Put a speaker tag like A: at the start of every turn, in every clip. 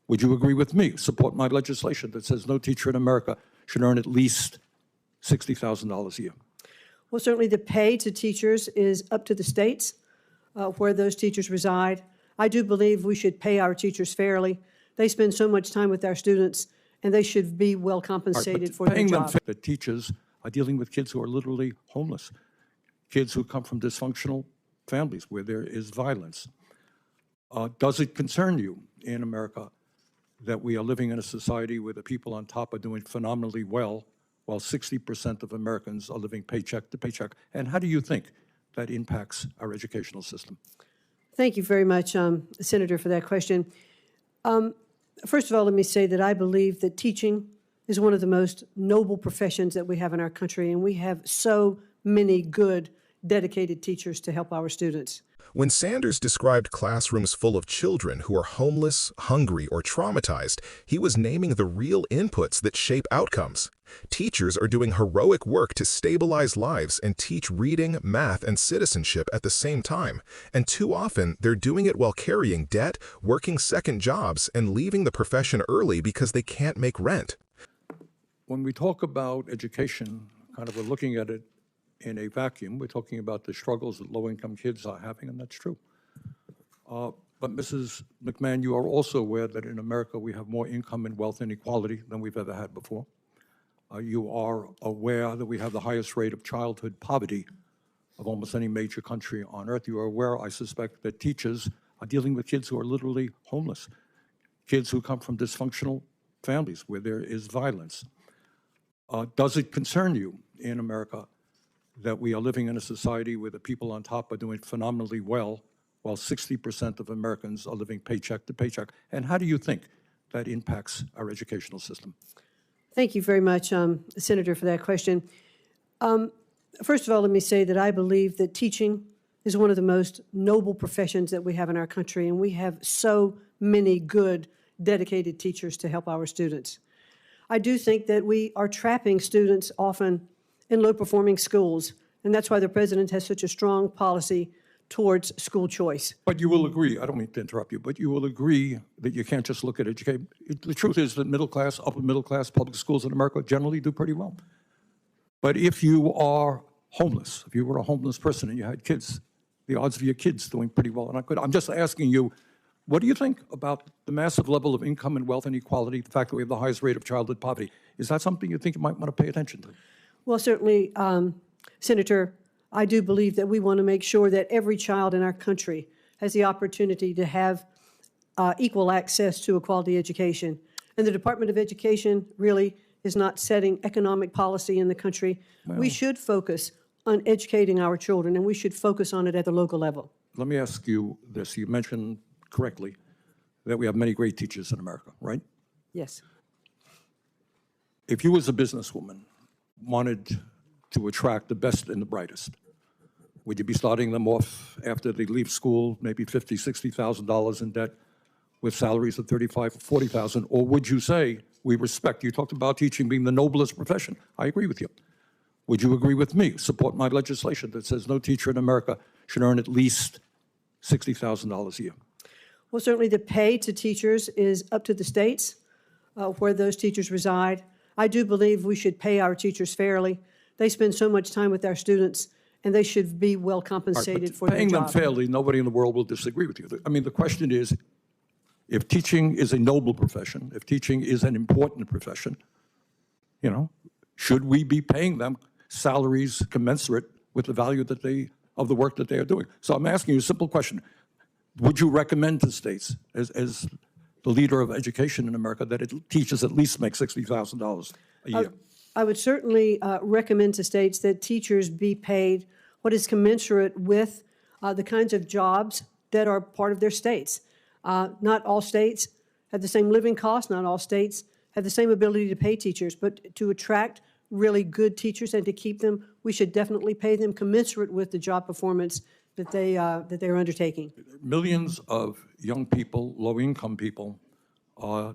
A: Would you agree with me, support my legislation that says no teacher in America should earn at least $60,000 a year?
B: Well, certainly the pay to teachers is up to the states where those teachers reside. I do believe we should pay our teachers fairly. They spend so much time with our students, and they should be well compensated for their job.
A: The teachers are dealing with kids who are literally homeless, kids who come from dysfunctional families where there is violence. Does it concern you in America that we are living in a society where the people on top are doing phenomenally well, while 60% of Americans are living paycheck to paycheck? And how do you think that impacts our educational system?
B: Thank you very much, Senator, for that question. First of all, let me say that I believe that teaching is one of the most noble professions that we have in our country, and we have so many good, dedicated teachers to help our students.
C: When Sander'S described classrooms full of children who are homeless, hungry, or traumatized, he was naming the real inputs that shape outcomes. Teachers are doing heroic work to stabilize lives and teach reading, math, and citizenship at the same time. And too often, they're doing it while carrying debt, working second jobs, and leaving the profession early because they can't make rent.
A: When we talk about education, kind of we're looking at it in a vacuum. We're talking about the struggles that low-income kids are having, and that's true. But Mrs. McMahon, you are also aware that in America we have more income and wealth inequality than we've ever had before. You are aware that we have the highest rate of childhood poverty of almost any major country on earth. You are aware, I suspect, that teachers are dealing with kids who are literally homeless, kids who come from dysfunctional families where there is violence. Does it concern you in America that we are living in a society where the people on top are doing phenomenally well, while 60% of Americans are living paycheck to paycheck? And how do you think that impacts our educational system?
B: Thank you very much, Senator, for that question. First of all, let me say that I believe that teaching is one of the most noble professions that we have in our country, and we have so many good, dedicated teachers to help our students. I do think that we are trapping students often in low-performing schools, and that's why the president has such a strong policy towards school choice.
A: But you will agree, I don't mean to interrupt you, but you will agree that you can't just look at education. The truth is that middle class, upper middle class public schools in America generally do pretty well. But if you are homeless, if you were a homeless person and you had kids, the odds of your kids doing pretty well are not good. I'm just asking you, what do you think about the massive level of income and wealth inequality, the fact that we have the highest rate of childhood poverty? Is that something you think you might want to pay attention to?
B: Well, certainly, Senator, I do believe that we want to make sure that every child in our country has the opportunity to have equal access to a quality education. And the Department of Education really is not setting economic policy in the country. Well, we should focus on educating our children, and we should focus on it at the local level.
A: Let me ask you this. You mentioned correctly that we have many great teachers in America, right?
B: Yes.
A: If you as a businesswoman wanted to attract the best and the brightest, would you be starting them off after they leave school, maybe $50,000, $60,000 in debt with salaries of $35,000 or $40,000? Or would you say, we respect, you talked about teaching being the noblest profession. I agree with you. Would you agree with me, support my legislation that says no teacher in America should earn at least $60,000 a year?
B: Well, certainly the pay to teachers is up to the states where those teachers reside. I do believe we should pay our teachers fairly. They spend so much time with our students, and they should be well compensated for their job.
A: Paying them fairly, nobody in the world will disagree with you. I mean, the question is, if teaching is a noble profession, if teaching is an important profession, you know, should we be paying them salaries commensurate with the value that of the work that they are doing? So I'm asking you a simple question. Would you recommend to states, as the leader of education in America, that teachers at least make $60,000 a year?
B: I would certainly recommend to states that teachers be paid what is commensurate with the kinds of jobs that are part of their states. Not all states have the same living costs. Not all states have the same ability to pay teachers. But to attract really good teachers and to keep them, we should definitely pay them commensurate with the job performance that they are undertaking.
A: Millions of young people, low-income people, are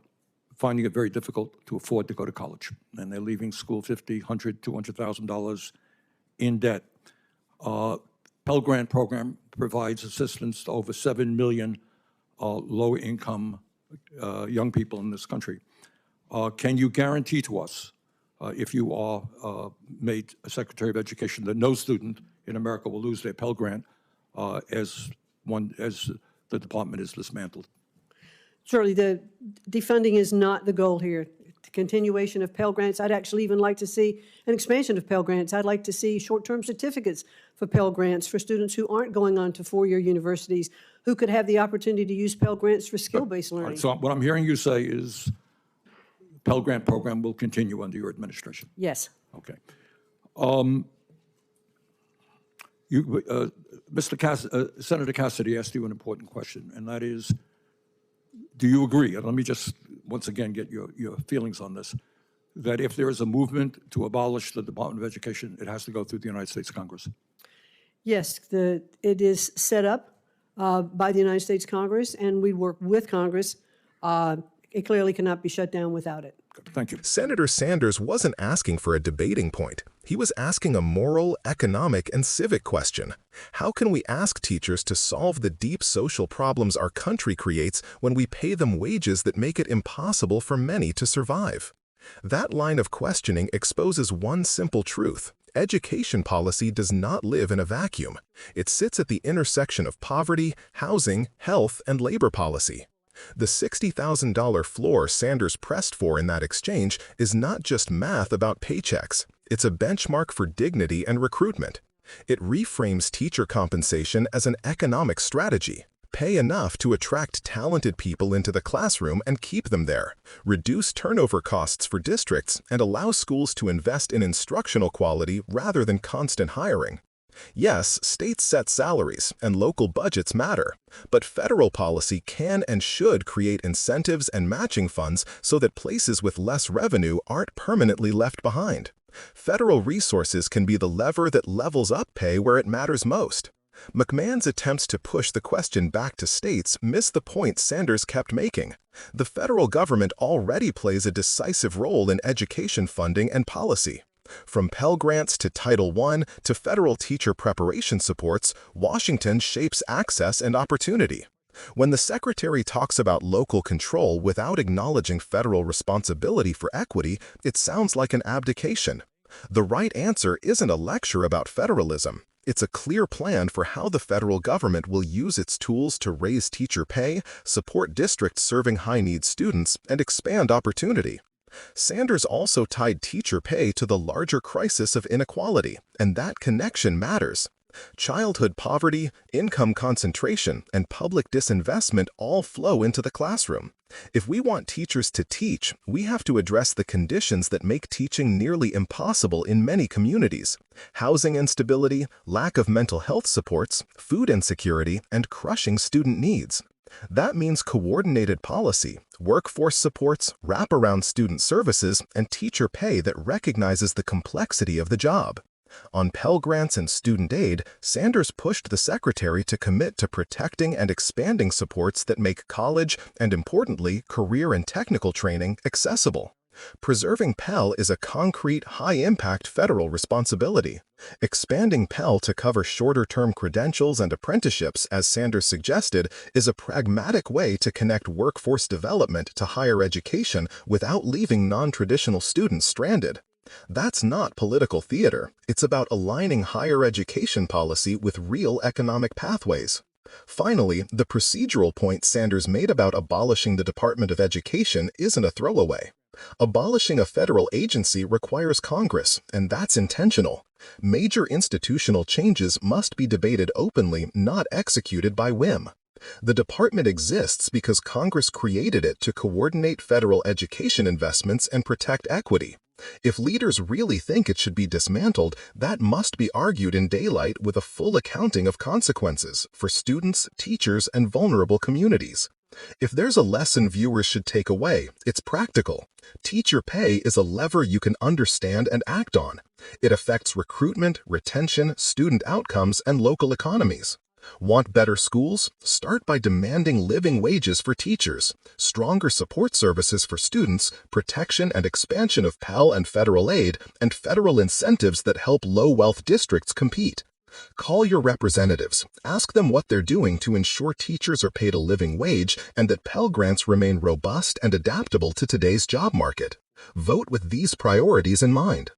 A: finding it very difficult to afford to go to college, and they're leaving school $50,000, $100,000, $200,000 in debt. Pell Grant program provides assistance to over 7 million low-income young people in this country. Can you guarantee to us, if you are made a Secretary of Education, that no student in America will lose their Pell Grant as the department is dismantled?
B: Certainly, the defunding is not the goal here. The continuation of Pell Grants, I'd actually even like to see an expansion of Pell Grants. I'd like to see short-term certificates for Pell Grants for students who aren't going on to four-year universities, who could have the opportunity to use Pell Grants for skill-based learning.
A: So what I'm hearing you say is Pell Grant program will continue under your administration.
B: Yes.
A: Okay. Senator Cassidy asked you an important question, and that is, do you agree, and let me just once again get your feelings on this, that if there is a movement to abolish the Department of Education, it has to go through the United States Congress?
B: Yes, it is set up by the United States Congress, and we work with Congress. It clearly cannot be shut down without it.
A: Thank you.
C: Senator Sanders wasn't asking for a debating point. He was asking a moral, economic, and civic question. How can we ask teachers to solve the deep social problems our country creates when we pay them wages that make it impossible for many to survive? That line of questioning exposes one simple truth. Education policy does not live in a vacuum. It sits at the intersection of poverty, housing, health, and labor policy. The $60,000 floor Sanders pressed for in that exchange is not just math about paychecks. It's a benchmark for dignity and recruitment. It reframes teacher compensation as an economic strategy. Pay enough to attract talented people into the classroom and keep them there. Reduce turnover costs for districts and allow schools to invest in instructional quality rather than constant hiring. Yes, states set salaries and local budgets matter, but federal policy can and should create incentives and matching funds so that places with less revenue aren't permanently left behind. Federal resources can be the lever that levels up pay where it matters most. McMahon's attempts to push the question back to states miss the point Sanders kept making. The federal government already plays a decisive role in education funding and policy. From Pell Grants to Title I to federal teacher preparation supports, Washington shapes access and opportunity. When the Secretary talks about local control without acknowledging federal responsibility for equity, it sounds like an abdication. The right answer isn't a lecture about federalism. It's a clear plan for how the federal government will use its tools to raise teacher pay, support districts serving high-need students, and expand opportunity. Sanders also tied teacher pay to the larger crisis of inequality, and that connection matters. Childhood poverty, income concentration, and public disinvestment all flow into the classroom. If we want teachers to teach, we have to address the conditions that make teaching nearly impossible in many communities: housing instability, lack of mental health supports, food insecurity, and crushing student needs. That means coordinated policy, workforce supports, wraparound student services, and teacher pay that recognizes the complexity of the job. On Pell Grants and student aid, Sanders pushed the Secretary to commit to protecting and expanding supports that make college and, importantly, career and technical training accessible. Preserving Pell is a concrete, high-impact federal responsibility. Expanding Pell to cover shorter-term credentials and apprenticeships, as Sanders suggested, is a pragmatic way to connect workforce development to higher education without leaving non-traditional students stranded. That's not political theater. It's about aligning higher education policy with real economic pathways. Finally, the procedural point Sanders made about abolishing the Department of Education isn't a throwaway. Abolishing a federal agency requires Congress, and that's intentional. Major institutional changes must be debated openly, not executed by whim. The department exists because Congress created it to coordinate federal education investments and protect equity. If leaders really think it should be dismantled, that must be argued in daylight with a full accounting of consequences for students, teachers, and vulnerable communities. If there's a lesson viewers should take away, it's practical. Teacher pay is a lever you can understand and act on. It affects recruitment, retention, student outcomes, and local economies. Want better schools? Start by demanding living wages for teachers, stronger support services for students, protection and expansion of Pell and federal aid, and federal incentives that help low-wealth districts compete. Call your representatives. Ask them what they're doing to ensure teachers are paid a living wage and that Pell Grants remain robust and adaptable to today's job market. Vote with these priorities in mind.